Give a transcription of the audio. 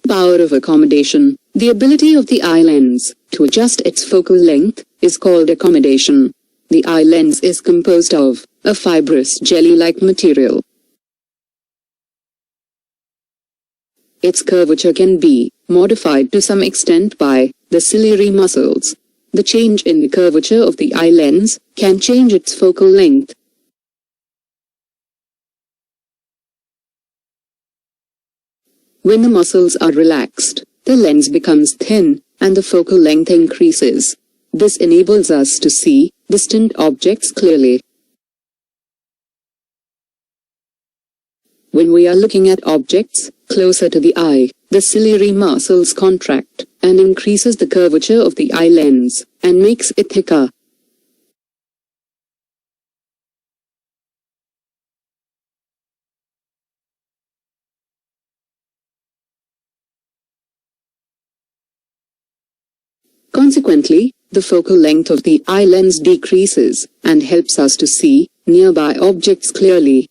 power of accommodation. The ability of the eye lens to adjust its focal length is called accommodation. The eye lens is composed of a fibrous jelly-like material. Its curvature can be modified to some extent by the ciliary muscles. The change in the curvature of the eye lens can change its focal length. When the muscles are relaxed, the lens becomes thin, and the focal length increases. This enables us to see distant objects clearly. When we are looking at objects closer to the eye, the ciliary muscles contract and increases the curvature of the eye lens and makes it thicker. Consequently, the focal length of the eye lens decreases and helps us to see nearby objects clearly.